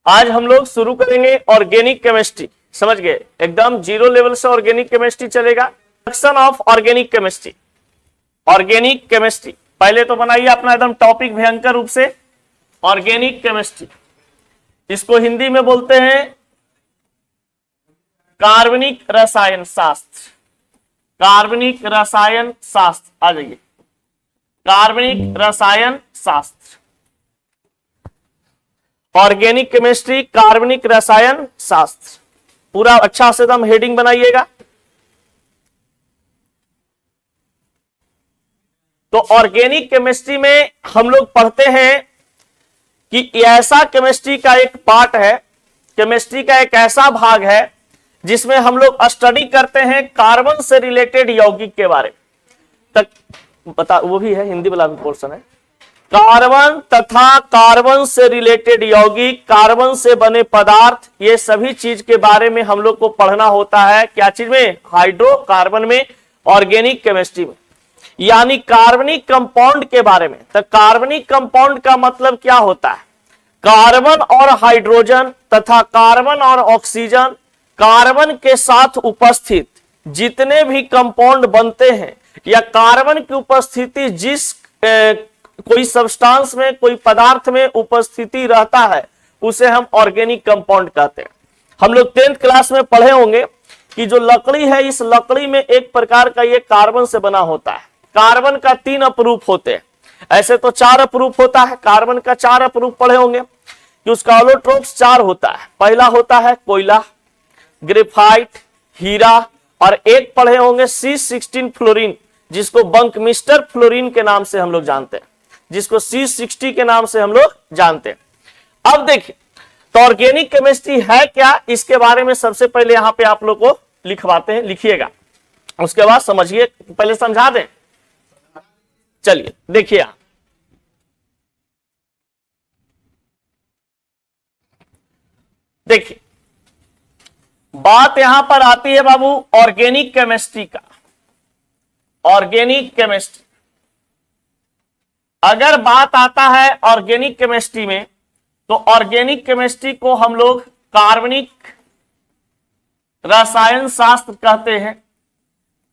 आज हम लोग शुरू करेंगे ऑर्गेनिक केमिस्ट्री। समझ गए, एकदम जीरो लेवल से ऑर्गेनिक केमिस्ट्री चलेगा। Introduction of organic chemistry. Organic chemistry पहले तो बनाइए अपना एकदम टॉपिक भयंकर रूप से। ऑर्गेनिक केमिस्ट्री, इसको हिंदी में बोलते हैं कार्बनिक रसायन शास्त्र। कार्बनिक रसायन शास्त्र, आ जाइए, कार्बनिक रसायन शास्त्र। ऑर्गेनिक केमिस्ट्री, कार्बनिक रसायन शास्त्र, पूरा अच्छा से एकदम हेडिंग बनाइएगा। तो ऑर्गेनिक केमिस्ट्री में हम लोग पढ़ते हैं कि ऐसा केमिस्ट्री का एक पार्ट है, केमिस्ट्री का एक ऐसा भाग है जिसमें हम लोग स्टडी करते हैं कार्बन से रिलेटेड यौगिक के बारे में। तक बता, वो भी है हिंदी वाला भी पोर्शन है। कार्बन तथा कार्बन से रिलेटेड यौगिक, कार्बन से बने पदार्थ, ये सभी चीज के बारे में हम लोग को पढ़ना होता है। क्या चीज में? हाइड्रोकार्बन में, ऑर्गेनिक केमिस्ट्री में, यानी कार्बनिक कंपाउंड के बारे में। तो कार्बनिक कंपाउंड का मतलब क्या होता है? कार्बन और हाइड्रोजन तथा कार्बन और ऑक्सीजन, कार्बन के साथ उपस्थित जितने भी कंपाउंड बनते हैं या कार्बन की उपस्थिति जिस कोई सब्सटेंस में, कोई पदार्थ में उपस्थिति रहता है, उसे हम ऑर्गेनिक कंपाउंड कहते हैं। हम लोग 10th क्लास में पढ़े होंगे कि जो लकड़ी है, इस लकड़ी में एक प्रकार का ये कार्बन से बना होता है। कार्बन का 3 अपरूप होते हैं, ऐसे तो 4 अपरूप होता है। कार्बन का 4 अपरूप पढ़े होंगे कि उसका ऑलोट्रोप्स 4 होता है। पहला होता है कोयला, ग्रेफाइट, हीरा, और एक पढ़े होंगे C16 फ्लोरीन, जिसको बंकमिस्टर फ्लोरीन के नाम से हम लोग जानते हैं, जिसको C60 के नाम से हम लोग जानते हैं। अब देखिए, तो ऑर्गेनिक केमिस्ट्री है क्या, इसके बारे में सबसे पहले यहां पे आप लोग को लिखवाते हैं, लिखिएगा, उसके बाद समझिए। पहले समझा दें, चलिए देखिए। देखिए, बात यहां पर आती है बाबू ऑर्गेनिक केमिस्ट्री का। ऑर्गेनिक केमिस्ट्री, अगर बात आता है ऑर्गेनिक केमिस्ट्री में, तो ऑर्गेनिक केमिस्ट्री को हम लोग कार्बनिक रसायन शास्त्र कहते हैं।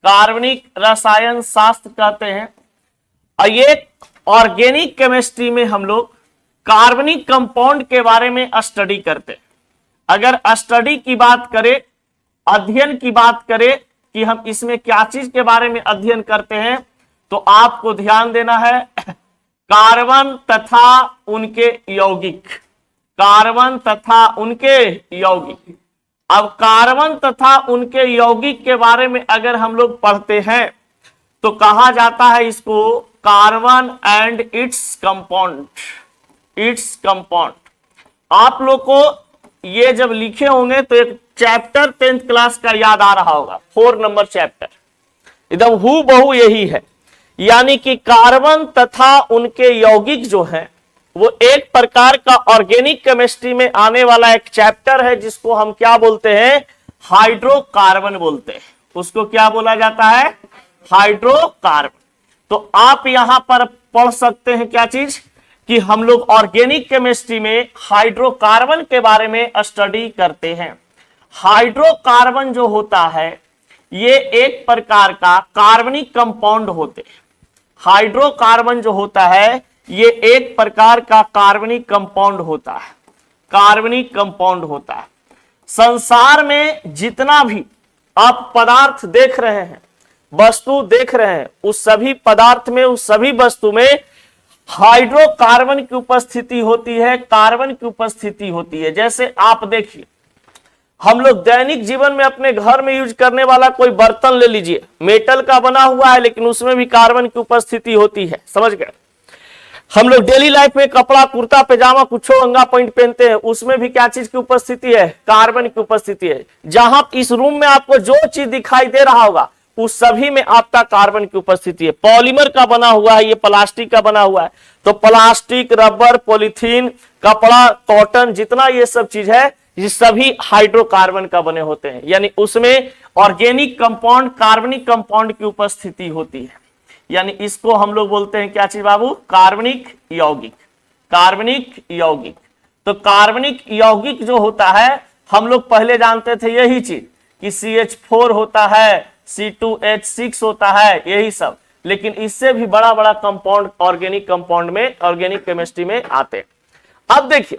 कार्बनिक रसायन शास्त्र कहते हैं। और ये ऑर्गेनिक केमिस्ट्री में हम लोग कार्बनिक कंपाउंड के बारे में स्टडी करते हैं। अगर स्टडी की बात करें, अध्ययन की बात करें कि हम इसमें क्या चीज के बारे में अध्ययन करते हैं, तो आपको ध्यान देना है कार्बन तथा उनके यौगिक। कार्बन तथा उनके यौगिक। अब कार्बन तथा उनके यौगिक के बारे में अगर हम लोग पढ़ते हैं तो कहा जाता है इसको carbon and its compound. Its compound, आप लोग को ये जब लिखे होंगे तो एक चैप्टर 10th क्लास का याद आ रहा होगा, 4 नंबर चैप्टर, एकदम हूबहू यही है। यानी कि कार्बन तथा उनके यौगिक जो है, वो एक प्रकार का ऑर्गेनिक केमिस्ट्री में आने वाला एक चैप्टर है, जिसको हम क्या बोलते हैं? हाइड्रोकार्बन बोलते हैं। उसको क्या बोला जाता है? हाइड्रोकार्बन। तो आप यहां पर पढ़ सकते हैं क्या चीज, कि हम लोग ऑर्गेनिक केमिस्ट्री में हाइड्रोकार्बन के बारे में स्टडी करते हैं। हाइड्रोकार्बन जो होता है, ये एक प्रकार का कार्बनिक कंपाउंड होते हैं। हाइड्रोकार्बन जो होता है, ये एक प्रकार का कार्बनिक कंपाउंड होता है। कार्बनिक कंपाउंड होता है। संसार में जितना भी आप पदार्थ देख रहे हैं, वस्तु देख रहे हैं, उस सभी पदार्थ में, उस सभी वस्तु में हाइड्रोकार्बन की उपस्थिति होती है, कार्बन की उपस्थिति होती है। जैसे आप देखिए, हम लोग दैनिक जीवन में अपने घर में यूज करने वाला कोई बर्तन ले लीजिए, मेटल का बना हुआ है, लेकिन उसमें भी कार्बन की उपस्थिति होती है। समझ गए? हम लोग डेली लाइफ में कपड़ा, कुर्ता पैजामा, कुछ अंगा पैंट पहनते हैं, उसमें भी क्या चीज की उपस्थिति है? कार्बन की उपस्थिति है। जहां इस रूम में आपको जो चीज दिखाई दे रहा होगा, उस सभी में आपका कार्बन की उपस्थिति है। पॉलीमर का बना हुआ है, ये प्लास्टिक का बना हुआ है, तो प्लास्टिक, रबर, पॉलीथीन, कपड़ा, कॉटन, जितना ये सब चीज है, ये सभी हाइड्रोकार्बन का बने होते हैं। यानी उसमें ऑर्गेनिक कंपाउंड, कार्बनिक कंपाउंड की उपस्थिति होती है। यानी इसको हम लोग बोलते हैं क्या चीज बाबू? कार्बनिक यौगिक। कार्बनिक यौगिक। तो कार्बनिक यौगिक जो होता है हम लोग पहले जानते थे यही चीज कि CH4 होता है, C2H6 होता है, यही सब। लेकिन इससे भी बड़ा बड़ा कंपाउंड ऑर्गेनिक कंपाउंड में, ऑर्गेनिक केमिस्ट्री में आते। अब देखिए,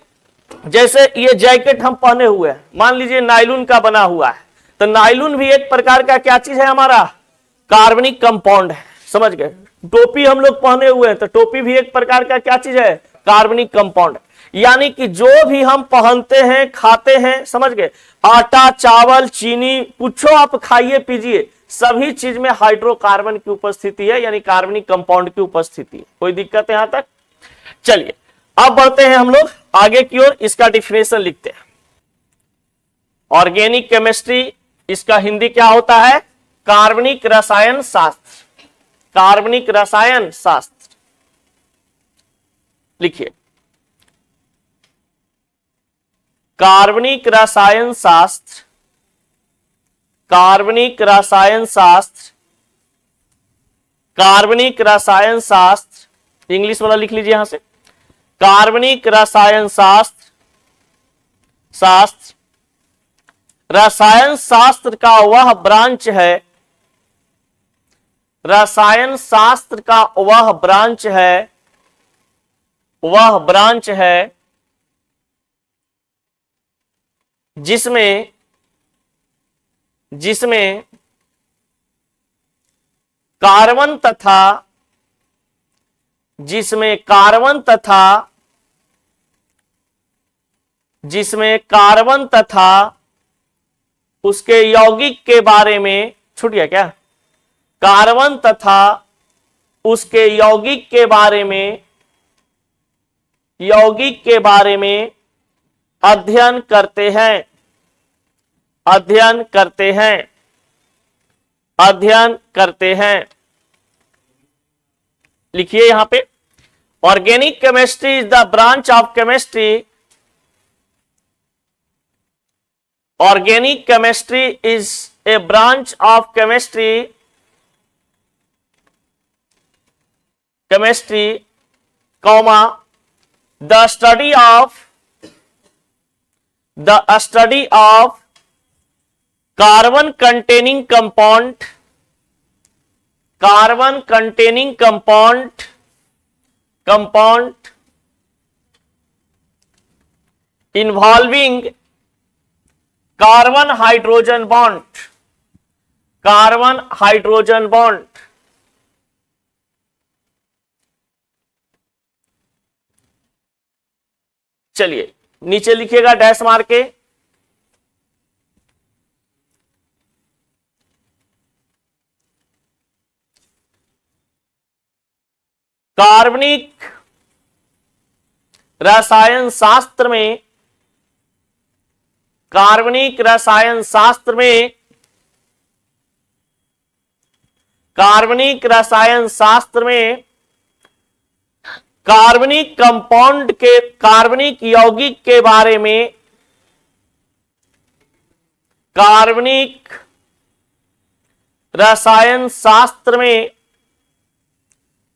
जैसे ये जैकेट हम पहने हुए हैं, मान लीजिए नायलॉन का बना हुआ है, तो नायलॉन भी एक प्रकार का क्या चीज है, हमारा कार्बनिक कंपाउंड है, समझ गए। टोपी हम लोग पहने हुए हैं, तो टोपी भी एक प्रकार का क्या चीज है, कार्बनिक कंपाउंड। यानी कि जो भी हम पहनते हैं, खाते हैं, समझ गए, आटा, चावल, चीनी, कुछ आप खाइए पीजिए, सभी चीज में हाइड्रोकार्बन की उपस्थिति है, यानी कार्बनिक कंपाउंड की उपस्थिति है। कोई दिक्कत है यहां तक? चलिए अब बढ़ते हैं हम लोग आगे की ओर, इसका डिफिनेशन लिखते हैं। ऑर्गेनिक केमिस्ट्री, इसका हिंदी क्या होता है, कार्बनिक रसायन शास्त्र। कार्बनिक रसायन शास्त्र लिखिए, कार्बनिक रसायन शास्त्र। कार्बनिक रसायन शास्त्र, कार्बनिक रसायन शास्त्र, इंग्लिश वाला लिख लीजिए यहां से। कार्बनिक रसायन शास्त्र, शास्त्र रसायन शास्त्र का वह ब्रांच है, रसायन शास्त्र का वह ब्रांच है, वह ब्रांच है जिसमें जिसमें कार्बन तथा जिसमें कार्बन तथा जिसमें कार्बन तथा उसके यौगिक के बारे में, छूट गया क्या, कार्बन तथा उसके यौगिक के बारे में, यौगिक के बारे में अध्ययन करते हैं, अध्ययन करते हैं, अध्ययन करते हैं। लिखिए यहां पे, organic chemistry is the branch of chemistry, organic chemistry is a branch of chemistry, chemistry, comma, the study of carbon containing compound, carbon containing compound, compound involving carbon hydrogen bond, carbon hydrogen bond. चलिए नीचे लिखिएगा dash मार के, कार्बनिक रसायन शास्त्र में, कार्बनिक रसायन शास्त्र में, कार्बनिक रसायन शास्त्र में कार्बनिक कंपाउंड के, कार्बनिक यौगिक के बारे में, कार्बनिक रसायन शास्त्र में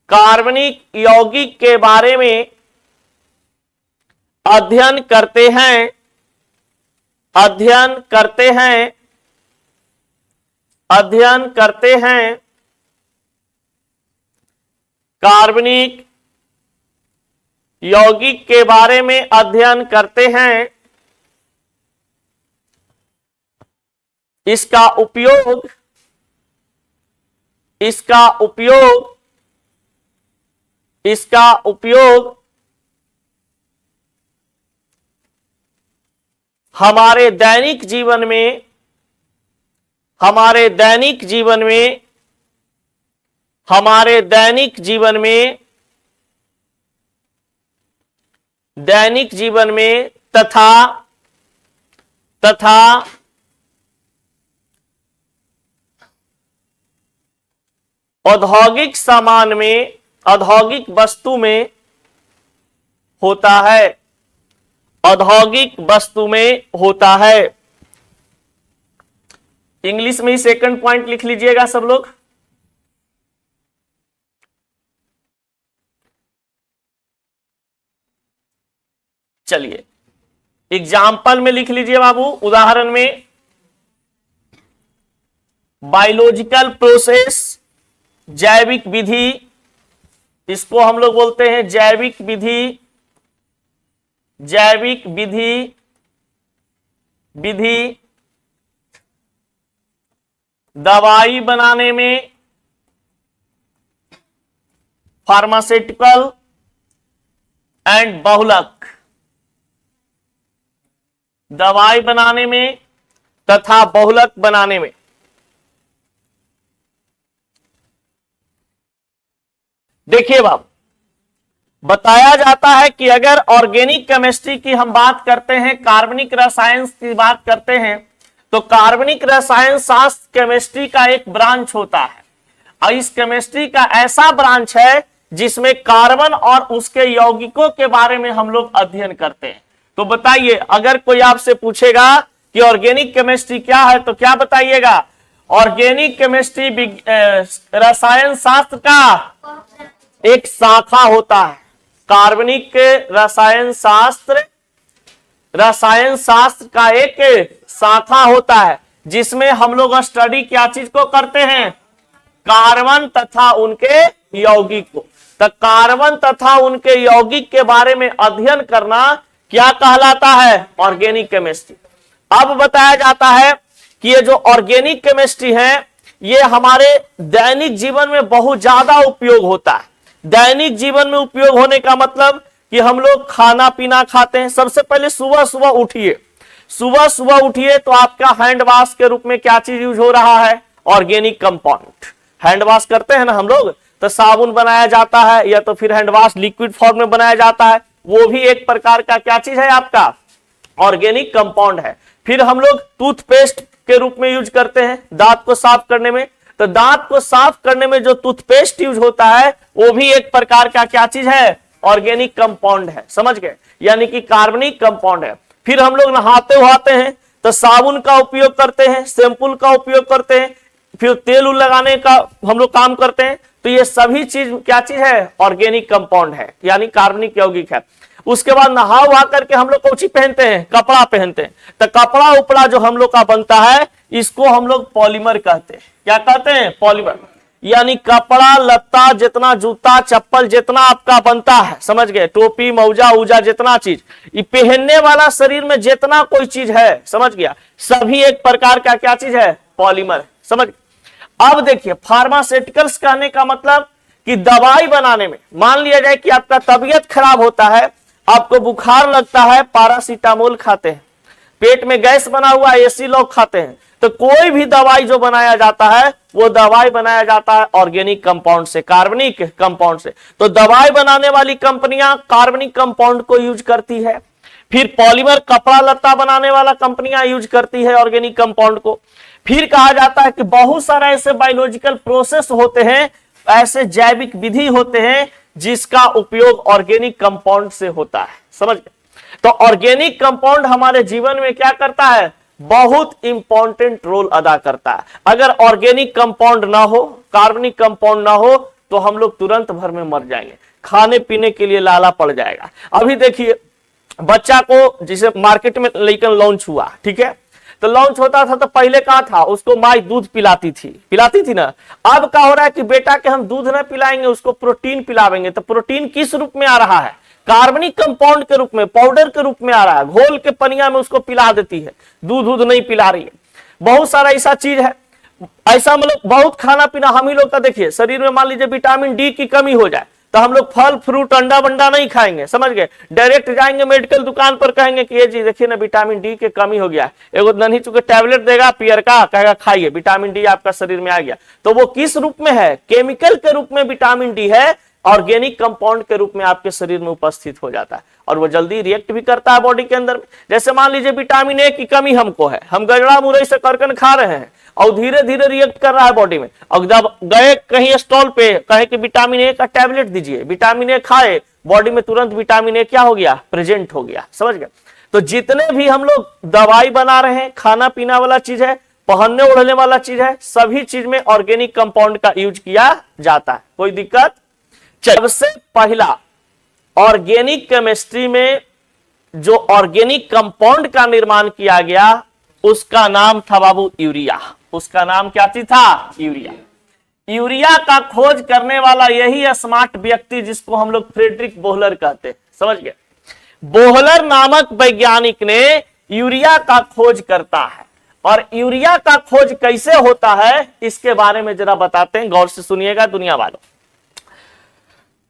कार्बनिक यौगिक के बारे में अध्ययन करते हैं, अध्ययन करते हैं, अध्ययन करते हैं, कार्बनिक यौगिक के बारे में अध्ययन करते हैं। इसका उपयोग, इसका उपयोग, इसका उपयोग हमारे दैनिक जीवन में, हमारे दैनिक जीवन में, हमारे दैनिक जीवन में, दैनिक जीवन में तथा तथा औद्योगिक सामान में, औद्योगिक वस्तु में होता है, औद्योगिक वस्तु में होता है। इंग्लिश में ही सेकंड पॉइंट लिख लीजिएगा सब लोग। चलिए एग्जाम्पल में लिख लीजिए बाबू, उदाहरण में बायोलॉजिकल प्रोसेस, जैविक विधि, इसको हम लोग बोलते हैं जैविक विधि, जैविक विधि, विधि दवाई बनाने में, फार्मास्यूटिकल एंड बहुलक, दवाई बनाने में तथा बहुलक बनाने में। देखिए बाबू, बताया जाता है कि अगर ऑर्गेनिक केमिस्ट्री की हम बात करते हैं, कार्बनिक रसायन की बात करते हैं, तो कार्बनिक रसायन शास्त्र केमिस्ट्री का एक ब्रांच होता है और इस केमिस्ट्री का ऐसा ब्रांच है जिसमें कार्बन और उसके यौगिकों के बारे में हम लोग अध्ययन करते हैं। तो बताइए, अगर कोई आपसे पूछेगा कि ऑर्गेनिक केमिस्ट्री क्या है तो क्या बताइएगा? ऑर्गेनिक केमिस्ट्री रसायन शास्त्र का एक शाखा होता है। कार्बनिक रसायन शास्त्र का एक शाखा होता है जिसमें हम लोग स्टडी क्या चीज को करते हैं? कार्बन तथा उनके यौगिक को। तो कार्बन तथा उनके यौगिक के बारे में अध्ययन करना क्या कहलाता है? Organic chemistry. अब बताया जाता है कि ये जो ऑर्गेनिक केमिस्ट्री है ये हमारे दैनिक जीवन में बहुत ज्यादा उपयोग होता है। दैनिक जीवन में उपयोग होने का मतलब कि हम लोग खाना पीना खाते हैं। सबसे पहले सुबह सुबह उठिए तो आपका हैंड वॉश के रूप में क्या चीज यूज हो रहा है? Organic compound. हैंड वॉश करते हैं ना हम लोग, तो साबुन बनाया जाता है या तो फिर हैंड वॉश लिक्विड फॉर्म में बनाया जाता है, वो भी एक प्रकार का क्या चीज है? आपका ऑर्गेनिक कंपाउंड है। फिर हम लोग टूथपेस्ट के रूप में यूज करते हैं दांत को साफ करने में, तो दांत को साफ करने में जो टूथपेस्ट यूज होता है वो भी एक प्रकार का क्या चीज है? ऑर्गेनिक कंपाउंड है। समझ गए? यानी कि कार्बनिक कंपाउंड है। फिर हम लोग नहाते हैं तो साबुन का उपयोग करते हैं, शैम्पूल का उपयोग करते हैं, फिर तेल लगाने का हम लोग काम करते हैं। तो ये सभी चीज क्या चीज है? ऑर्गेनिक कंपाउंड है, यानी कार्बनिक यौगिक है। उसके बाद नहा वहा करके हम लोग कौची पहनते हैं? कपड़ा पहनते हैं। तो कपड़ा उपड़ा जो हम लोग का बनता है इसको हम लोग पॉलीमर कहते हैं। क्या कहते हैं? पॉलीमर। यानी कपड़ा लत्ता जितना, जूता चप्पल जितना आपका बनता है, समझ गए? टोपी मौजा उजा जितना चीज ये पहनने वाला शरीर में जितना कोई चीज है, समझ गया, सभी एक प्रकार का क्या चीज है? पॉलीमर। समझ? अब देखिए, फार्मास्यूटिकल्स कहने का मतलब कि दवाई बनाने में, मान लिया जाए कि आपका तबीयत खराब होता है, आपको बुखार लगता है, पैरासीटामोल खाते हैं, पेट में गैस बना हुआ एसी लोग खाते हैं, तो कोई भी दवाई जो बनाया जाता है वो दवाई बनाया जाता है ऑर्गेनिक कंपाउंड से, कार्बनिक कंपाउंड से। तो दवाई बनाने वाली कंपनियां कार्बनिक कंपाउंड को यूज करती है। फिर पॉलीमर कपड़ा लत्ता बनाने वाला कंपनियां यूज करती है ऑर्गेनिक कंपाउंड को। फिर कहा जाता है कि बहुत सारे ऐसे बायोलॉजिकल प्रोसेस होते हैं, ऐसे जैविक विधि होते हैं जिसका उपयोग ऑर्गेनिक कंपाउंड से होता है। समझ गए? तो ऑर्गेनिक कंपाउंड हमारे जीवन में क्या करता है? बहुत इंपॉर्टेंट रोल अदा करता है। अगर ऑर्गेनिक कंपाउंड ना हो, कार्बनिक कंपाउंड ना हो, तो हम लोग तुरंत भर में मर जाएंगे, खाने पीने के लिए लाला पड़ जाएगा। अभी देखिए, बच्चा को जिसे मार्केट में लेकर लॉन्च हुआ, ठीक है, तो लॉन्च होता था तो पहले कहा था उसको माँ दूध पिलाती थी ना। अब क्या हो रहा है कि बेटा के हम दूध ना पिलाएंगे, उसको प्रोटीन पिलावेंगे। तो प्रोटीन किस रूप में आ रहा है? कार्बनिक कंपाउंड के रूप में, पाउडर के रूप में आ रहा है, घोल के पनिया में उसको पिला देती है, दूध नहीं पिला रही है। बहुत सारा ऐसा चीज है, ऐसा मतलब बहुत खाना पीना हम ही लोग का। देखिए, शरीर में मान लीजिए विटामिन डी की कमी हो जाए तो हम लोग फल फ्रूट अंडा बंडा नहीं खाएंगे, समझ गए? डायरेक्ट जाएंगे मेडिकल दुकान पर, कहेंगे कि ये जी देखिए ना विटामिन डी की कमी हो गया, एगो नन्ही चुके टैबलेट देगा पियर का, कहेगा खाइए, विटामिन डी आपका शरीर में आ गया। तो वो किस रूप में है? केमिकल के रूप में विटामिन डी है, ऑर्गेनिक कंपाउंड के रूप में आपके शरीर में उपस्थित हो जाता है और वो जल्दी रिएक्ट भी करता है बॉडी के अंदर। जैसे मान लीजिए विटामिन ए की कमी हमको है, हम गजड़ा मुरई से करकन खा रहे हैं और धीरे धीरे रिएक्ट कर रहा है बॉडी में, और जब गए कहीं स्टॉल पे कहे कि विटामिन ए का टैबलेट दीजिए, विटामिन ए खाए, बॉडी में तुरंत विटामिन ए क्या हो गया? प्रेजेंट हो गया। समझ गए? तो जितने भी हम लोग दवाई बना रहे हैं, खाना पीना वाला चीज है, पहनने ओढ़ने वाला चीज है, सभी चीज में ऑर्गेनिक कंपाउंड का यूज किया जाता है। कोई दिक्कत? सबसे पहला ऑर्गेनिक केमिस्ट्री में जो ऑर्गेनिक कंपाउंड का निर्माण किया गया उसका नाम था बाबू यूरिया। उसका नाम क्या चीज था? यूरिया। यूरिया का खोज करने वाला यही स्मार्ट व्यक्ति जिसको हम लोग फ्रेडरिक बोहलर कहते हैं, समझ गए। बोहलर नामक वैज्ञानिक ने यूरिया का खोज करता है, और यूरिया का खोज कैसे होता है इसके बारे में जरा बताते हैं, गौर से सुनिएगा दुनिया वालों।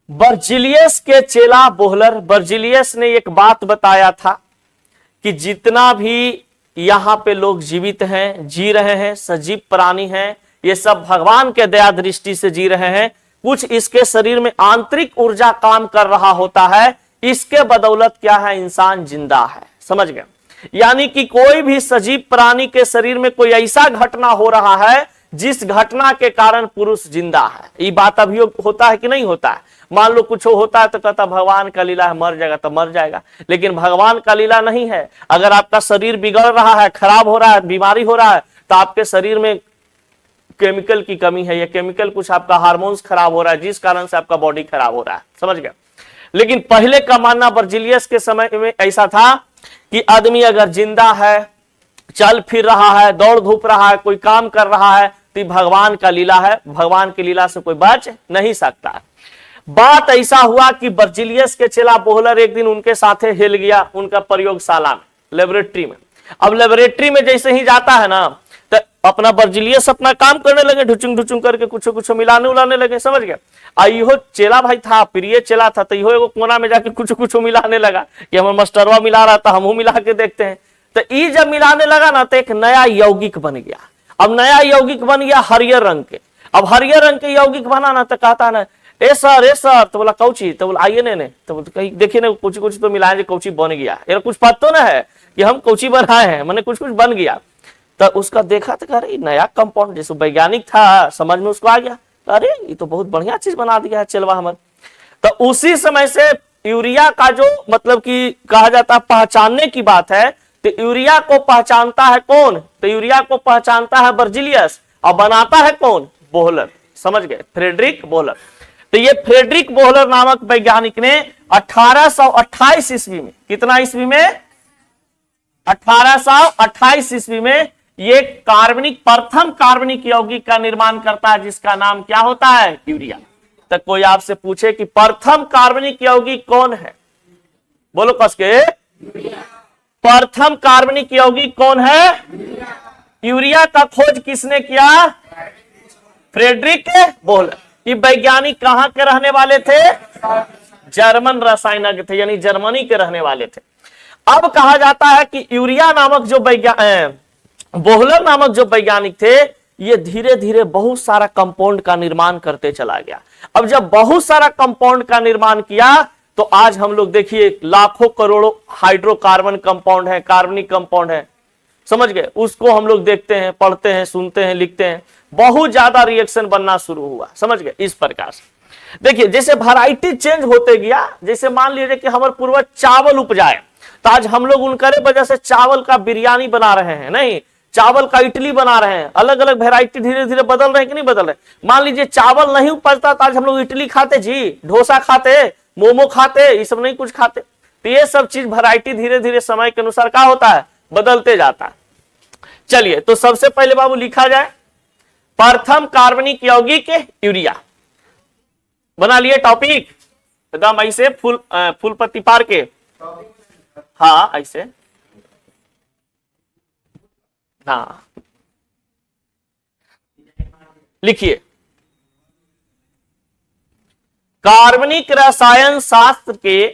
बर्जिलियस के चेला बोहलर, बर्जिलियस ने एक बात बताया था कि जितना भी यहां पे लोग जीवित हैं, जी रहे हैं, सजीव प्राणी हैं, ये सब भगवान के दया दृष्टि से जी रहे हैं। कुछ इसके शरीर में आंतरिक ऊर्जा काम कर रहा होता है, इसके बदौलत क्या है, इंसान जिंदा है, समझ गए। यानी कि कोई भी सजीव प्राणी के शरीर में कोई ऐसा घटना हो रहा है जिस घटना के कारण पुरुष जिंदा है। ये बात अभी होता है कि नहीं होता है? मान लो कुछ होता है तो कहता भगवान का लीला है, मर जाएगा तो मर जाएगा, लेकिन भगवान का लीला नहीं है। अगर आपका शरीर बिगड़ रहा है, खराब हो रहा है, बीमारी हो रहा है, तो आपके शरीर में केमिकल की कमी है, या केमिकल कुछ आपका हार्मोन्स खराब हो रहा है जिस कारण से आपका बॉडी खराब हो रहा है, समझ गए। लेकिन पहले का मानना बर्जिलियस के समय में ऐसा था कि आदमी अगर जिंदा है, चल फिर रहा है, दौड़ धूप रहा है, कोई काम कर रहा है, तो भगवान का लीला है, भगवान की लीला से कोई बच नहीं सकता। बात ऐसा हुआ कि बर्जिलियस के चेला बोहलर एक दिन उनके साथे हिल गया, उनका प्रयोगशाला में, लेबोरेटरी में। अब लेबोरेटरी में जैसे ही जाता है ना, तो अपना बर्जिलियस अपना काम करने लगे, ढुचुंग ढुचुंग करके कुछ कुछ मिलाने उलाने लगे, समझ गए। इहो चेला भाई था, प्रिय चेला था, तो इहो एगो कोना में जाके कुछ कुछ मिलाने लगा कि हमारे मास्टरवा मिला रहा था, हम मिला के देखते हैं। तो ये जब मिलाने लगा ना, तो एक नया यौगिक बन गया। अब नया यौगिक बन गया हरियर रंग के। अब हरियर रंग के यौगिक बना ना, तो कहता ना ए सर, तो बोला कौची, तो बोला आइए ने तो कहीं देखिए ना, कुछ कुछ तो मिलाए, कौची बन गया, ये कुछ पता ना है कि हम कौची बनाए हैं, मैंने कुछ कुछ बन गया। तो उसका देखा तो कह रही नया कंपाउंड, जैसे वैज्ञानिक था, समझ में उसको आ गया, अरे ये तो बहुत बढ़िया चीज बना दिया है चलवा हमारे। तो उसी समय से यूरिया का जो मतलब कि कहा जाता है पहचानने की बात है, तो यूरिया को पहचानता है कौन? तो यूरिया को पहचानता है बर्जिलियस, और बनाता है कौन? बोहलर, समझ गए, फ्रेडरिक बोहलर। तो ये फ्रेडरिक बोहलर नामक वैज्ञानिक ने 1828 ईस्वी में, कितना ईस्वी में? 1828 ईस्वी में ये प्रथम कार्बनिक यौगिक का निर्माण करता है, जिसका नाम क्या होता है? यूरिया। तो कोई आपसे पूछे कि प्रथम कार्बनिक यौगिक कौन है, बोलो कस के, प्रथम कार्बनिक यौगिक कौन है? यूरिया का खोज किसने किया? फ्रेडरिक बोहलर। ये वैज्ञानिक कहां के रहने वाले थे? जर्मन रसायनज्ञ थे, यानी जर्मनी के रहने वाले थे। अब कहा जाता है कि यूरिया नामक जो बोहलर नामक जो वैज्ञानिक थे, ये धीरे धीरे बहुत सारा कंपाउंड का निर्माण करते चला गया। अब जब बहुत सारा कंपाउंड का निर्माण किया, तो आज हम लोग देखिए लाखों करोड़ों हाइड्रोकार्बन कंपाउंड है, कार्बनिक कंपाउंड है, समझ गए। उसको हम लोग देखते हैं, पढ़ते हैं, सुनते हैं, लिखते हैं, बहुत ज्यादा रिएक्शन बनना शुरू हुआ, समझ गए। इस प्रकार से देखिए जैसे वैरायटी चेंज होते गया, जैसे मान लीजिए कि हमारे पूर्वज चावल उपजाए, तो आज हम लोग उनके वजह से चावल का बिरयानी बना रहे हैं, नहीं चावल का इडली बना रहे हैं, अलग अलग वैरायटी धीरे धीरे बदल रहे हैं कि नहीं बदल रहे। मान लीजिए चावल नहीं उपजता तो आज हम लोग इडली खाते जी, डोसा खाते, मोमो खाते, ये सब नहीं कुछ खाते। तो ये सब चीज वैरायटी धीरे धीरे समय के अनुसार क्या होता है? बदलते जाता है। चलिए तो सबसे पहले बाबू लिखा जाए प्रथम कार्बनिक यौगिक यूरिया। बना लिए टॉपिक एकदम ऐसे फुल पत्ती पार के, हाँ ऐसे, हाँ लिखिए कार्बनिक रसायन शास्त्र के,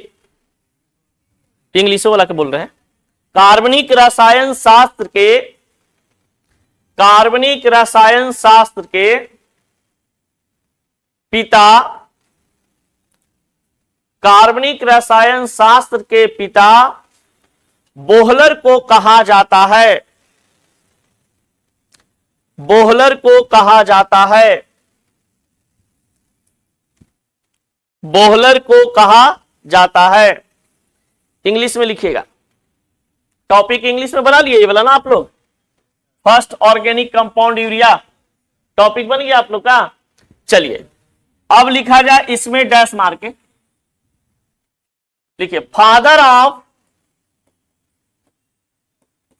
इंग्लिश वाला के बोल रहे हैं, कार्बनिक रसायन शास्त्र के, कार्बनिक रसायन शास्त्र के पिता, कार्बनिक रसायन शास्त्र के पिता बोहलर को कहा जाता है, बोहलर को कहा जाता है, बोहलर को कहा जाता है। इंग्लिश में लिखिएगा, टॉपिक इंग्लिश में बना लिए ये वाला ना आप लोग, first organic compound urea, topic बन गया आप लोग का। चलिए अब लिखा जाए इसमें डैश मार के लिखिए father of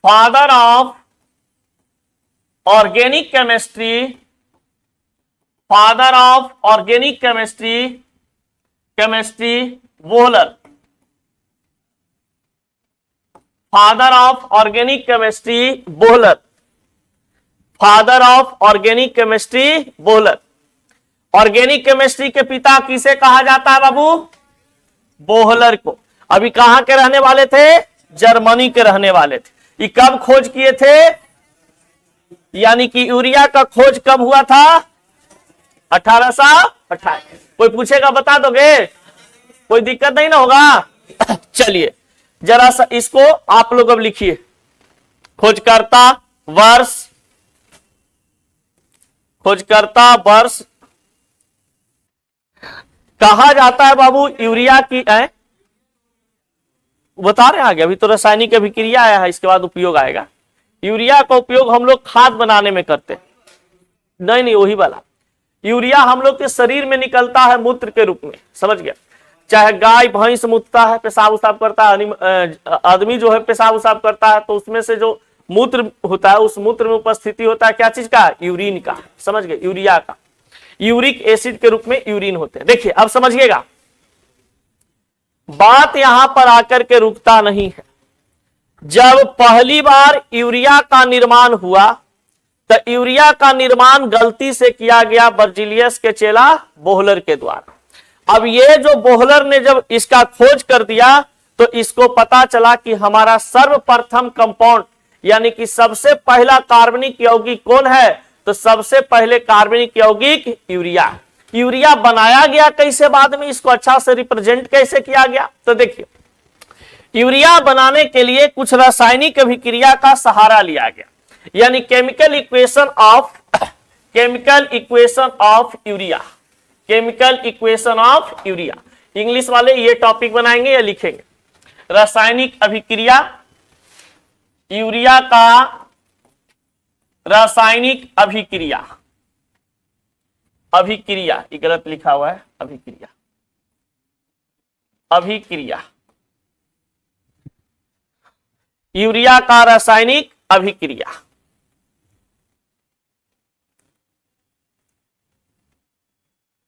father of organic chemistry, father of organic chemistry, chemistry Wohler, father of organic chemistry Wohler, father of organic chemistry Wohler. Organic chemistry के पिता किसे कहा जाता है बाबू? बोहलर को। अभी कहां के रहने वाले थे? जर्मनी के रहने वाले थे। ये कब खोज किए थे? यानी कि यूरिया का खोज कब हुआ था? 1828। कोई पूछेगा बता दोगे? कोई दिक्कत नहीं ना होगा? चलिए जरा सा इसको आप लोग अब लिखिए। खोजकर्ता वर्ष, खोजकर्ता वर्ष कहा जाता है बाबू यूरिया की बता रहे हैं आगे, अभी तो रासायनिक अभिक्रिया आया है, इसके बाद उपयोग आएगा। यूरिया का उपयोग हम लोग खाद बनाने में करते हैं। नहीं वही वाला यूरिया हम लोग के शरीर में निकलता है मूत्र के रूप में, समझ गया? चाहे गाय भैंस मूत्रता है, पेशाब उसाब करता है, आदमी जो है पेशाब उसाब करता है, तो उसमें से जो मूत्र होता है उस मूत्र में उपस्थिति होता है क्या चीज का? यूरिन का, समझ गए? यूरिया का। यूरिक एसिड के रूप में यूरिन होते हैं। देखिए अब समझिएगा, बात यहां पर आकर के रुकता नहीं है। जब पहली बार यूरिया का निर्माण हुआ तो यूरिया का निर्माण गलती से किया गया बर्जिलियस के चेला बोहलर के द्वारा। अब ये जो बोहलर ने जब इसका खोज कर दिया तो इसको पता चला कि हमारा सर्वप्रथम कंपाउंड यानी कि सबसे पहला कार्बनिक यौगिक कौन है? तो सबसे पहले कार्बनिक यौगिक यूरिया। यूरिया बनाया गया कैसे बाद में, इसको अच्छा से रिप्रेजेंट कैसे किया गया? तो देखिए यूरिया बनाने के लिए कुछ रासायनिक अभिक्रिया का सहारा लिया गया, यानी chemical equation of urea, chemical equation of urea. English वाले ये टॉपिक बनाएंगे या लिखेंगे? रासायनिक अभिक्रिया, यूरिया का रासायनिक अभिक्रिया, अभिक्रिया ये गलत लिखा हुआ है, अभिक्रिया, अभिक्रिया, यूरिया का रासायनिक अभिक्रिया।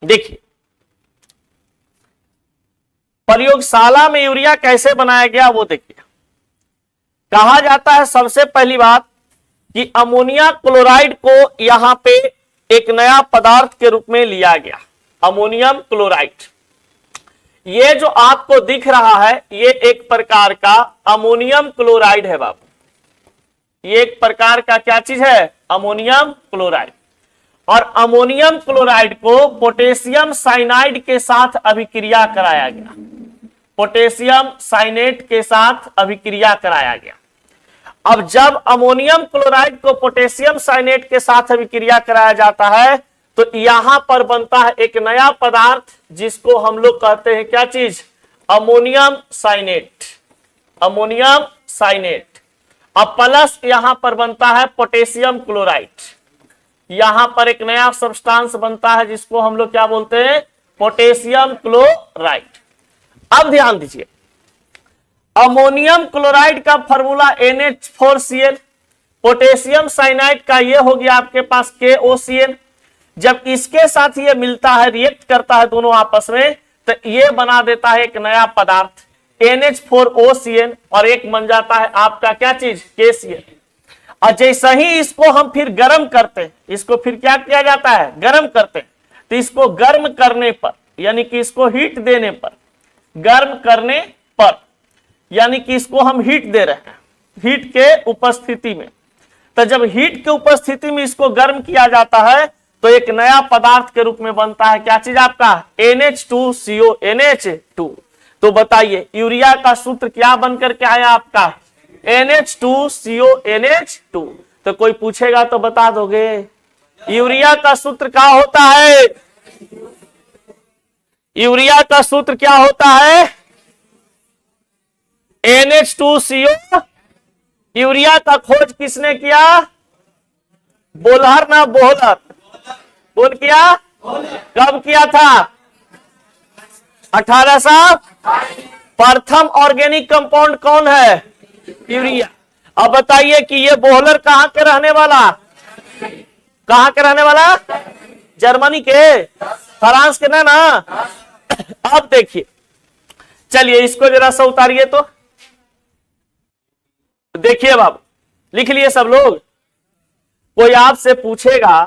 देखिए प्रयोगशाला में यूरिया कैसे बनाया गया वो देखिए। कहा जाता है सबसे पहली बात कि अमोनिया क्लोराइड को यहां पे एक नया पदार्थ के रूप में लिया गया, अमोनियम क्लोराइड। ये जो आपको दिख रहा है ये एक प्रकार का अमोनियम क्लोराइड है बाबू। ये एक प्रकार का क्या चीज है? Ammonium chloride. और अमोनियम क्लोराइड को पोटेशियम साइनाइड के साथ अभिक्रिया कराया गया, पोटेशियम साइनेट के साथ अभिक्रिया कराया गया। अब जब अमोनियम क्लोराइड को पोटेशियम साइनेट के साथ अभिक्रिया कराया जाता है तो यहां पर बनता है एक नया पदार्थ जिसको हम लोग कहते हैं क्या चीज? Ammonium cyanate, ammonium cyanate. अब प्लस यहां पर बनता है पोटेशियम क्लोराइड, यहां पर एक नया सब्सटेंस बनता है जिसको हम लोग क्या बोलते हैं? Potassium chloride. अब ध्यान दीजिए, अमोनियम क्लोराइड का फॉर्मूला NH4Cl, पोटेशियम साइनाइड का ये हो गया आपके पास KOCl। जब इसके साथ ये मिलता है, रिएक्ट करता है दोनों आपस में, तो ये बना देता है एक नया पदार्थ NH4OCl और एक बन जाता है आपका क्या चीज? KCl। और जैसे ही इसको हम फिर गर्म करते हैं, इसको फिर क्या किया जाता है? गर्म करते हैं। तो इसको गर्म करने पर यानी कि इसको हीट देने पर, गर्म करने पर यानी कि इसको हम हीट दे रहे हैं, हीट के उपस्थिति में। तो जब हीट के उपस्थिति में इसको गर्म किया जाता है तो एक नया पदार्थ के रूप में बनता है क्या चीज आपका? NH2CO, NH2। तो बताइए यूरिया का सूत्र क्या बनकर के आया आपका? NH2CO, NH2। तो कोई पूछेगा तो बता दोगे यूरिया का सूत्र क्या होता है? यूरिया का सूत्र क्या होता है? NH2CO। यूरिया का खोज किसने किया? बोहलर ना बोहलर? कौन किया? कब किया था? 1800। प्रथम ऑर्गेनिक कंपाउंड कौन है? यूरिया। अब बताइए कि ये बोहलर कहां के रहने वाला, कहां के रहने वाला, जर्मनी के, फ्रांस के ना। अब देखिए, चलिए इसको जरा सा उतारिए तो देखिए बाबू, लिख लिए सब लोग। कोई आपसे पूछेगा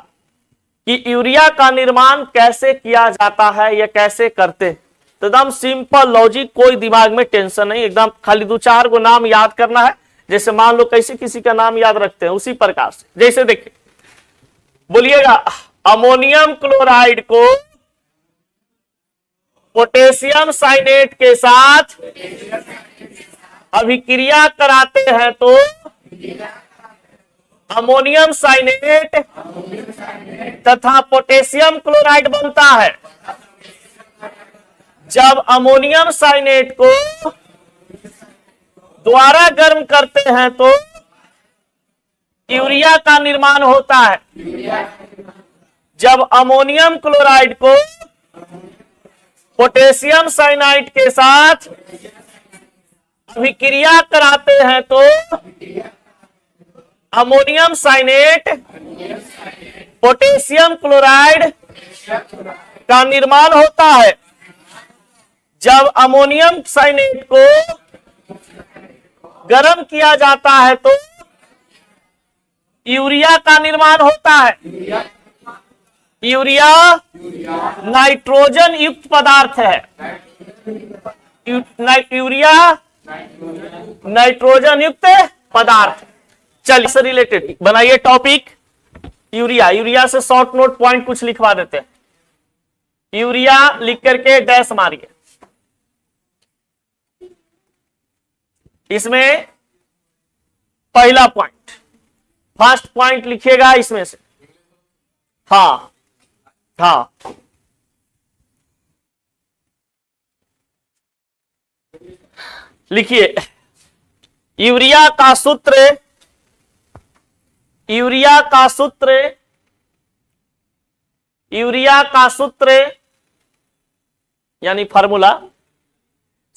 कि यूरिया का निर्माण कैसे किया जाता है या कैसे करते हैं, तो एकदम सिंपल लॉजिक, कोई दिमाग में टेंशन नहीं, एकदम खाली 2-4 को नाम याद करना है। जैसे मान लो कैसे किसी का नाम याद रखते हैं, उसी प्रकार से। जैसे देखिए, बोलिएगा अमोनियम क्लोराइड को पोटेशियम साइनेट के साथ अभिक्रिया कराते हैं तो अमोनियम साइनेट तथा पोटेशियम क्लोराइड बनता है। जब अमोनियम साइनेट को दोबारा गर्म करते हैं तो यूरिया का निर्माण होता है। जब अमोनियम क्लोराइड को पोटेशियम साइनाइड के साथ अभिक्रिया कराते हैं तो अमोनियम साइनेट पोटेशियम क्लोराइड का निर्माण होता है। जब अमोनियम साइनेट को गर्म किया जाता है तो यूरिया का निर्माण होता है। यूरिया नाइट्रोजन युक्त पदार्थ है। यूरिया नाइट्रोजन युक्त पदार्थ। चलिए से रिलेटेड बनाइए टॉपिक यूरिया। यूरिया से शॉर्ट नोट पॉइंट कुछ लिखवा देते हैं। यूरिया लिख करके डैश मारिए। इसमें पहला पॉइंट, फर्स्ट पॉइंट लिखिएगा इसमें से। हाँ हाँ, लिखिए यूरिया का सूत्र, यूरिया का सूत्र, यूरिया का सूत्र यानी फार्मूला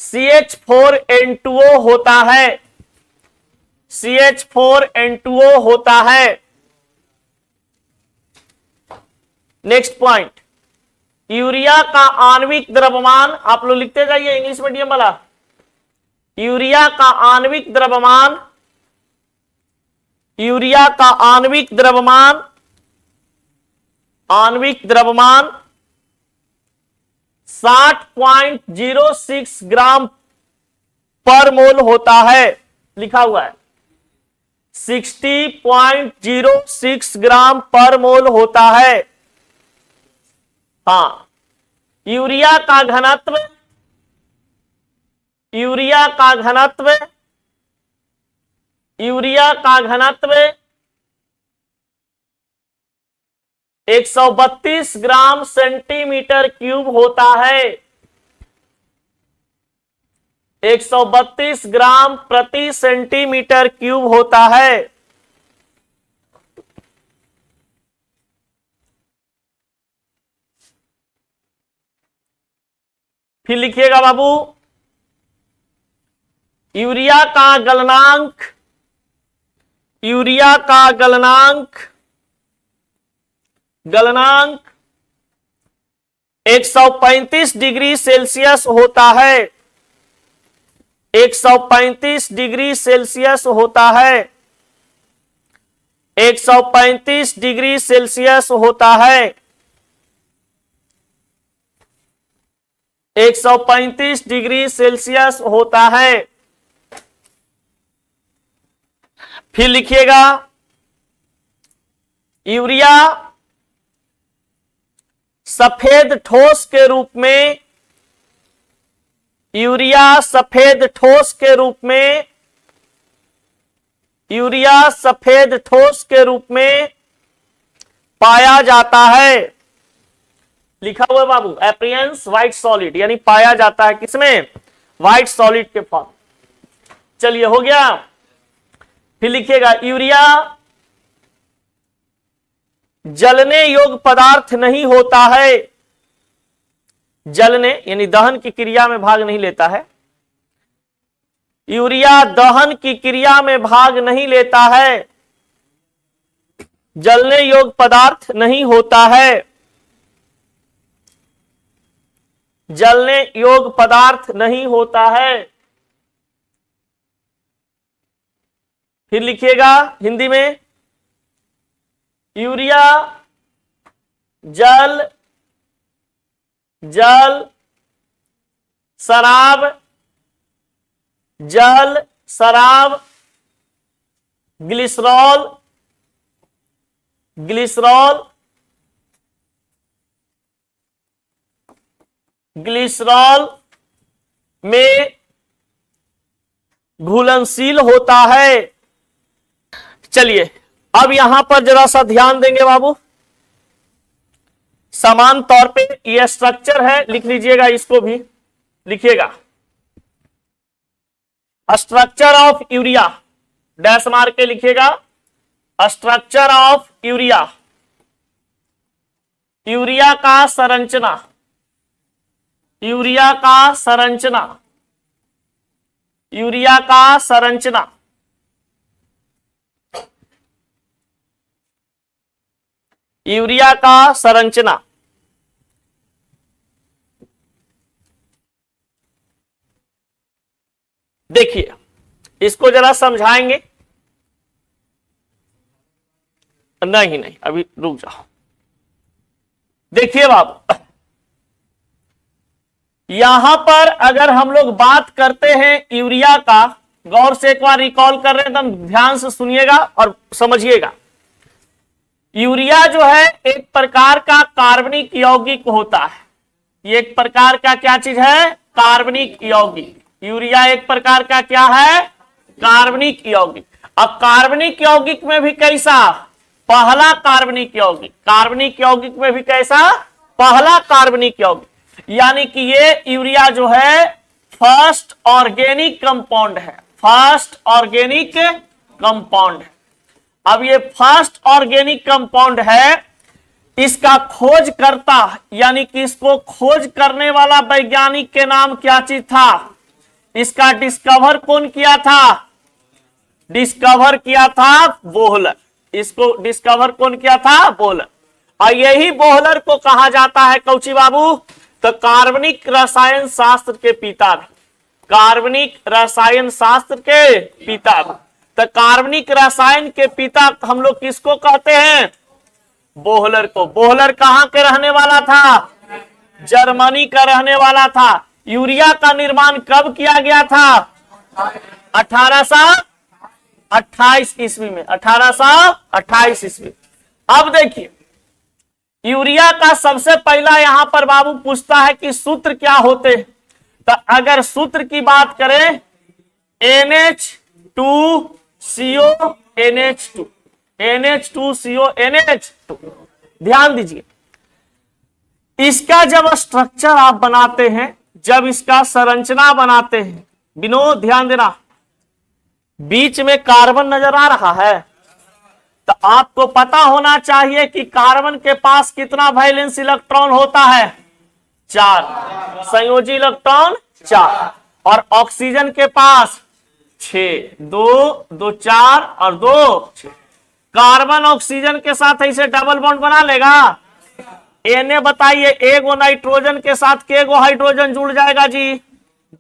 CH4N2O होता है। CH4N2O होता है। नेक्स्ट पॉइंट, यूरिया का आणविक द्रव्यमान, आप लोग लिखते जाइए इंग्लिश मीडियम वाला। यूरिया का आणविक द्रव्यमान, यूरिया का आणविक द्रव्यमान, आणविक द्रव्यमान 60.06 ग्राम पर मोल होता है। लिखा हुआ है 60.06 ग्राम पर मोल होता है। हाँ, यूरिया का घनत्व, यूरिया का घनत्व, यूरिया का घनत्व 132 ग्राम सेंटीमीटर क्यूब होता है। 132 ग्राम प्रति सेंटीमीटर क्यूब होता है। फिर लिखिएगा बाबू, यूरिया का गलनांक, यूरिया का गलनांक, गलनांक 135 डिग्री सेल्सियस होता है। 135 डिग्री सेल्सियस होता है। 135 डिग्री सेल्सियस होता है। 135 डिग्री सेल्सियस होता है। फिर लिखिएगा यूरिया सफेद ठोस के रूप में, यूरिया सफेद ठोस के रूप में, यूरिया सफेद ठोस के रूप में पाया जाता है। लिखा हुआ है बाबू, अपीयरेंस व्हाइट सॉलिड, यानी पाया जाता है किसमें, व्हाइट सॉलिड के फॉर्म। चलिए हो गया। फिर लिखिएगा यूरिया जलने योग्य पदार्थ नहीं होता है। जलने यानी दहन की क्रिया में भाग नहीं लेता है। यूरिया दहन की क्रिया में भाग नहीं लेता है, जलने योग्य पदार्थ नहीं होता है, जलने योग्य पदार्थ नहीं होता है। फिर लिखिएगा हिंदी में, यूरिया जल जल शराब, जल शराब, ग्लिसरॉल ग्लिसरॉल ग्लिसरॉल में घुलनशील होता है। चलिए अब यहां पर जरा सा ध्यान देंगे बाबू। समान तौर पे ये स्ट्रक्चर है, लिख लीजिएगा, इसको भी लिखिएगा। स्ट्रक्चर ऑफ यूरिया, डैश मार के लिखिएगा, स्ट्रक्चर ऑफ यूरिया, यूरिया का संरचना, यूरिया का संरचना, यूरिया का संरचना, यूरिया का संरचना। देखिए इसको जरा समझाएंगे। नहीं नहीं अभी रुक जाओ। देखिए बाबू, यहां पर अगर हम लोग बात करते हैं यूरिया का, गौर से एक बार रिकॉल कर रहे हैं, एकदम ध्यान से सुनिएगा और समझिएगा। यूरिया जो है एक प्रकार का कार्बनिक यौगिक होता है। ये एक प्रकार का क्या चीज है? कार्बनिक यौगिक। यूरिया एक प्रकार का क्या है? कार्बनिक यौगिक। अब कार्बनिक यौगिक में भी कैसा? पहला कार्बनिक यौगिक। कार्बनिक यौगिक में भी कैसा? पहला कार्बनिक यौगिक। यानी कि ये यूरिया जो है फर्स्ट ऑर्गेनिक कंपाउंड है, फर्स्ट ऑर्गेनिक कंपाउंड है। अब ये फर्स्ट ऑर्गेनिक कंपाउंड है, इसका खोज करता यानी कि इसको खोज करने वाला वैज्ञानिक के नाम क्या चीज था? इसका डिस्कवर कौन किया था? डिस्कवर किया था बोहलर। इसको डिस्कवर कौन किया था? बोहलर। और यही बोहलर को कहा जाता है कौची बाबू? तो कार्बनिक रसायन शास्त्र के पिता भी, कार्बनिक रसायन शास्त्र के पिता भी। तो कार्बनिक रसायन के पिता हम लोग किसको कहते हैं? बोहलर को। बोहलर कहां के रहने वाला था? जर्मनी का रहने वाला था। यूरिया का निर्माण कब किया गया था? 1828 ईस्वी में, 1828 ईस्वी। अब देखिए यूरिया का सबसे पहला यहां पर बाबू पूछता है कि सूत्र क्या होते हैं। तो अगर सूत्र की बात करें NH2CO NH2, NH2CO NH2। ध्यान दीजिए, इसका जब स्ट्रक्चर आप बनाते हैं, जब इसका संरचना बनाते हैं, विनोद ध्यान देना, बीच में कार्बन नजर आ रहा है, तो आपको पता होना चाहिए कि कार्बन के पास कितना वैलेंस इलेक्ट्रॉन होता है? 4 संयोजी इलेक्ट्रॉन 4। और ऑक्सीजन के पास 6, 2 2 4 और 2 6। कार्बन ऑक्सीजन के साथ ऐसे डबल बॉन्ड बना लेगा? एने बताइए, एगो नाइट्रोजन के साथ केगो हाइड्रोजन जुड़ जाएगा जी?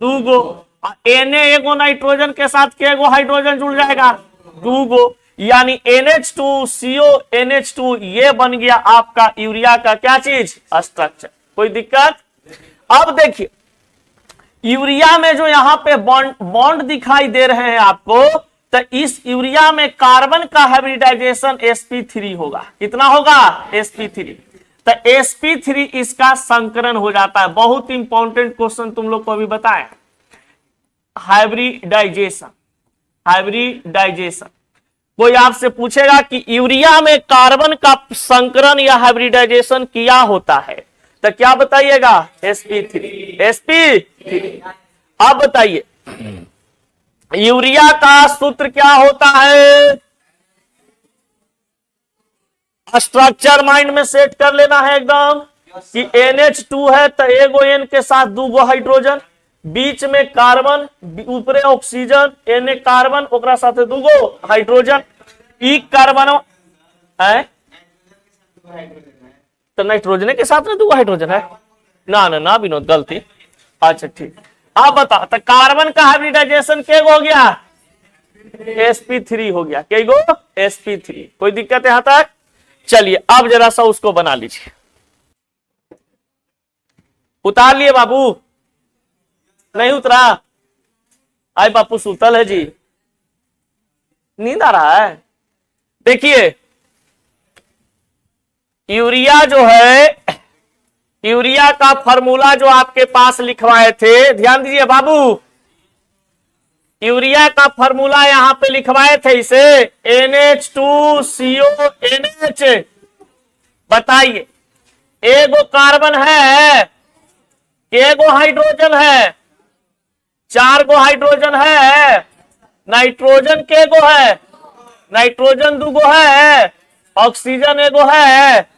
2 गो। एने एगो नाइट्रोजन के साथ केगो हाइड्रोजन जुड़ जाएगा? 2 गो। यानी NH2CO NH2 ये बन गया आपका यूरिया का क्या चीज? स्ट्रक्चर। कोई दिक्कत? अब देखिए यूरिया में जो यहां पे बॉन्ड दिखाई दे रहे हैं आपको, तो इस यूरिया में कार्बन का हाइब्रिडाइजेशन sp3 होगा। कितना होगा? sp3। तो sp3 इसका संकरण हो जाता है। बहुत इंपॉर्टेंट क्वेश्चन तुम लोग को अभी बताएं, हाइब्रिडाइजेशन। हाइब्रिडाइजेशन कोई आपसे पूछेगा कि यूरिया में कार्बन का संकरण या हाइब्रिडाइजेशन किया होता है, तो क्या बताइएगा? sp3। अब बताइए यूरिया का सूत्र क्या होता है? स्ट्रक्चर माइंड में सेट कर लेना है एकदम कि NH2 है तो एगो N के साथ 2 गो हाइड्रोजन, बीच में कार्बन, ऊपरे ऑक्सीजन, एने कार्बन, ओकरा साथे दूगो हाइड्रोजन, ई कार्बन है तो नाइट्रोजन के साथ में दूगो हाइड्रोजन है ना ना ना विनोद गलती। अच्छा ठीक, आप बताओ तो कार्बन का हाइब्रिडाइजेशन के हो गया sp3 हो गया, क्या गो sp3। कोई दिक्कत है यहां तक? चलिए अब जरा सा उसको बना लीजिए, उतार लिए बाबू, नहीं उतरा? आए बापू सुतल है जी, नींद आ रहा है। देखिए यूरिया जो है, यूरिया का फॉर्मूला जो आपके पास लिखवाए थे, ध्यान दीजिए बाबू, यूरिया का फॉर्मूला यहां पे लिखवाए थे इसे NH2CONH। बताइए एगो कार्बन है, एगो हाइड्रोजन है, 4 गो हाइड्रोजन है, नाइट्रोजन के गो है, नाइट्रोजन 2 गो है, ऑक्सीजन एगो है।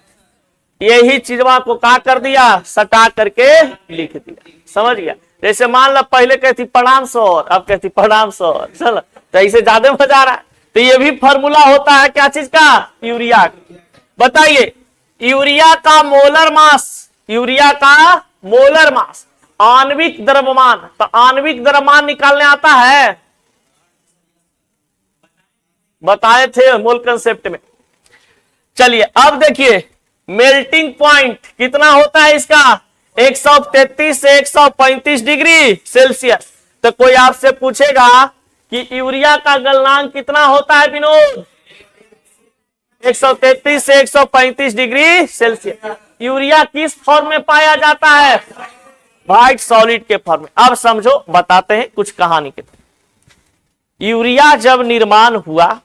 यही चीजवा को का कर दिया, सटा करके लिख दिया, समझ गया? जैसे मान लो पहले कहती प्रणाम सर, अब कहती प्रणाम सर, चलो तो ऐसे ज्यादा मजा आ रहा है। तो ये भी फॉर्मूला होता है क्या चीज का, यूरिया। बताइए यूरिया का मोलर मास, यूरिया का मोलर मास, आणविक द्रव्यमान, तो आणविक द्रव्यमान निकालने आता है, बताए थे मोल कंसेप्ट में। चलिए अब देखिए मेल्टिंग पॉइंट कितना होता है इसका, 133 से 135 डिग्री सेल्सियस। तो कोई आपसे पूछेगा कि यूरिया का गलनांक कितना होता है विनोद, 133 से 135 डिग्री सेल्सियस। यूरिया किस फॉर्म में पाया जाता है, व्हाइट सॉलिड के फॉर्म में। अब समझो, बताते हैं कुछ कहानी के। यूरिया जब निर्माण हुआ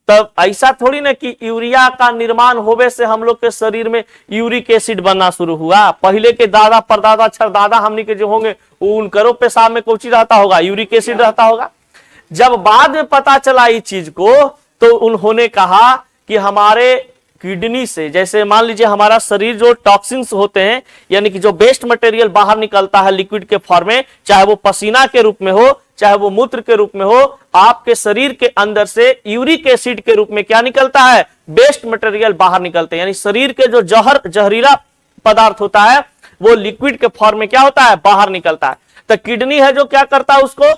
तब ऐसा थोड़ी ना कि यूरिया का निर्माण होने से हम लोग के शरीर में यूरिक एसिड बनना शुरू हुआ। पहले के दादा परदादा छरदादा हमनी के जो होंगे उनकरो पेशाब में कौची रहता होगा, यूरिक एसिड रहता होगा। जब बाद में पता चला इस चीज को तो उन्होंने कहा कि हमारे किडनी से, जैसे मान लीजिए हमारा शरीर जो टॉक्सिन्स होते हैं, यानी कि जो वेस्ट मटेरियल बाहर निकलता है लिक्विड के फॉर्म में, चाहे वो पसीना के रूप में हो चाहे वो मूत्र के रूप में हो, आपके शरीर के अंदर से यूरिक एसिड के रूप में क्या निकलता है, वेस्ट मटेरियल बाहर निकलते हैं। यानी शरीर के जो जहरीला पदार्थ होता है वो लिक्विड के फॉर्म में क्या होता है, बाहर निकलता है। तो किडनी है जो क्या करता है, उसको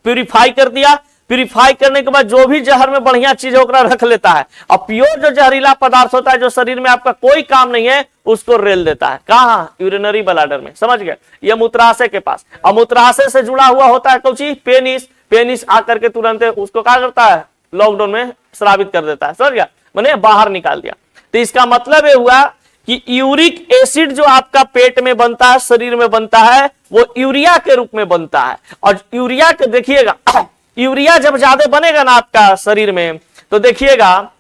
प्यूरिफाई कर दिया। प्यूरिफाई करने के बाद जो भी जहर में बढ़िया चीज है ओकरा रख लेता है, और प्योर जो जहरीला पदार्थ होता है जो शरीर में आपका कोई काम नहीं है उसको रेल देता है। कहाँ, यूरिनरी ब्लैडर में, समझ गए? ये मूत्राशय के पास, और मूत्राशय से जुड़ा हुआ होता है कौची, पेनिस। पेनिस आकर के तुरंत उसको क्या करता है, लॉकडाउन में श्रावित कर देता है, समझ गया, मैंने बाहर निकाल दिया। तो इसका मतलब ये हुआ कि यूरिक एसिड जो आपका पेट में बनता है, शरीर में बनता है, वो यूरिया के रूप में बनता है। और यूरिया के देखिएगा, यूरिया जब ज्यादा बनेगा ना आपका शरीर में, तो देखिएगा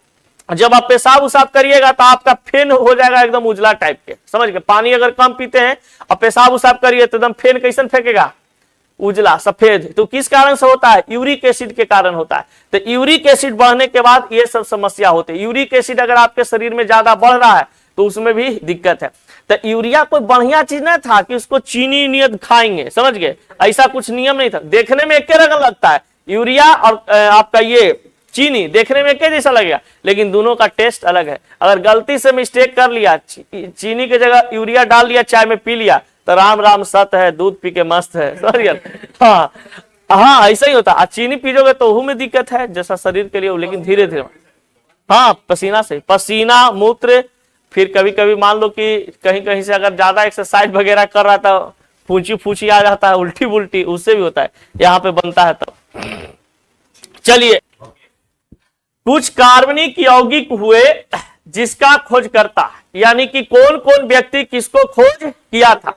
जब आप पेशाब उसाब करिएगा तो आपका फेन हो जाएगा एकदम उजला टाइप के, समझ गए? पानी अगर कम पीते हैं और पेशाब उसाब करिए तो एकदम फेन कैसन फेंकेगा, उजला सफेद। तो किस कारण से होता है, यूरिक एसिड के कारण होता है। तो यूरिक एसिड बढ़ने के बाद ये सब समस्या होती है। यूरिक एसिड अगर आपके शरीर में ज्यादा बढ़ रहा है तो उसमें भी दिक्कत है। तो यूरिया कोई बढ़िया चीज नहीं था कि उसको चीनी नियत खाएंगे, समझ गए? ऐसा कुछ नियम नहीं था। देखने में एक रंग लगता है यूरिया और आपका ये चीनी, देखने में एक जैसा लगेगा, लेकिन दोनों का टेस्ट अलग है। अगर गलती से मिस्टेक कर लिया, चीनी की जगह यूरिया डाल लिया, चाय में पी लिया, तो राम राम सत है, दूध पी के मस्त है, समझ गया? हाँ हाँ, ऐसा ही होता है। चीनी पीजोगे तो वो में दिक्कत है जैसा शरीर के लिए, लेकिन धीरे धीरे, हाँ पसीना से, पसीना मूत्र, फिर कभी कभी मान लो कि कहीं कहीं से अगर ज्यादा एक्सरसाइज वगैरह कर रहा था, फूंची फूंची आ जाता है, उल्टी बुल्टी, उससे भी होता है, यहाँ पे बनता है। तो चलिए कुछ कार्बनिक यौगिक हुए जिसका खोज करता है, यानी कि कौन कौन व्यक्ति किसको खोज किया था।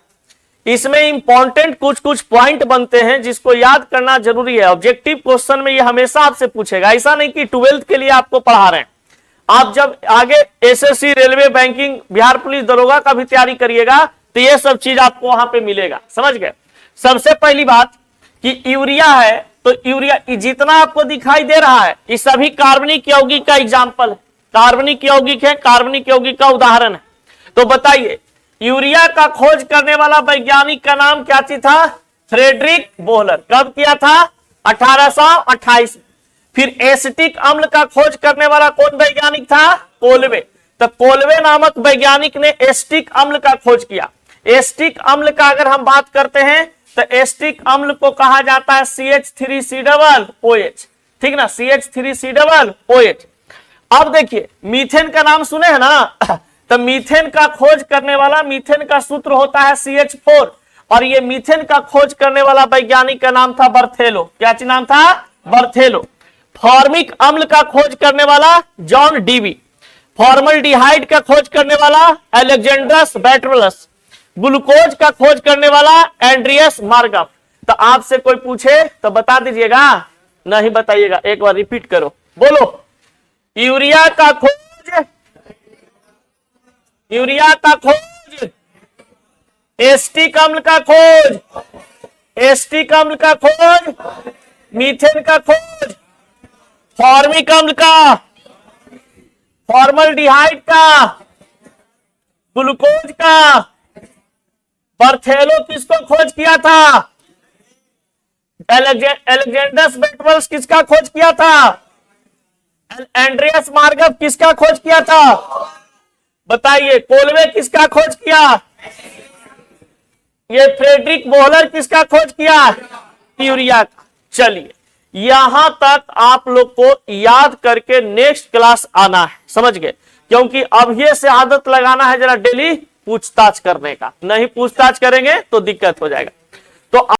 इसमें इंपॉर्टेंट कुछ कुछ पॉइंट बनते हैं जिसको याद करना जरूरी है। ऑब्जेक्टिव क्वेश्चन में ये हमेशा आपसे पूछेगा, ऐसा नहीं कि 12th के लिए आपको पढ़ा रहे हैं। आप जब आगे SSC, railway, banking, Bihar police, दरोगा का भी तैयारी करिएगा तो ये सब चीज आपको वहां पे मिलेगा, समझ गए? सबसे पहली बात कि यूरिया है, तो यूरिया जितना आपको दिखाई दे रहा है ये सभी कार्बनिक यौगिक का एग्जाम्पल है, कार्बनिक यौगिक है, कार्बनिक यौगिक का उदाहरण है। तो बताइए यूरिया का खोज करने वाला वैज्ञानिक का नाम क्या चीज था, फ्रेडरिक बोहलर। कब किया था? 1828। फिर एसिटिक अम्ल का खोज करने वाला कौन वैज्ञानिक था? कोलवे। तो कोलवे नामक वैज्ञानिक ने एसिटिक अम्ल का खोज किया। एसिटिक अम्ल का अगर हम बात करते हैं तो एसिटिक अम्ल को कहा जाता है CH3COOH, ठीक ना, CH3COOH। अब देखिए मीथेन का नाम सुने हैं ना, तो मीथेन का खोज करने वाला, मीथेन का सूत्र होता है CH4, और ये मीथेन का खोज करने वाला वैज्ञानिक का नाम था बर्थेलो। क्या नाम था? बर्थेलो। फॉर्मिक अम्ल का खोज करने वाला जॉन डीवी। फॉर्मल्डिहाइड का खोज करने वाला अलेक्जेंड्रस बैटरलस। ग्लूकोज का खोज करने वाला एंड्रियस मार्गफ। तो आपसे कोई पूछे तो बता दीजिएगा, नहीं बताइएगा, एक बार रिपीट करो, बोलो। यूरिया का खोज, यूरिया का खोज, एसिटिक अम्ल का खोज, एसिटिक अम्ल का खोज, मीथेन का खोज, फॉर्मिक अम्ल का, फॉर्मल्डिहाइड का, ग्लूकोज का। बर्थेलो किसको खोज किया था? एलेक्जेंडस बैटरलस किसका खोज किया था? एंड्रियस मार्गफ किसका खोज किया था? बताइए। कोलवे किसका खोज किया? ये फ्रेडरिक बोहलर किसका खोज किया? यूरिया का। चलिए यहां तक आप लोग को याद करके नेक्स्ट क्लास आना है, समझ गए? क्योंकि अब ये से आदत लगाना है जरा डेली पूछताछ करने का, नहीं पूछताछ करेंगे तो दिक्कत हो जाएगा। तो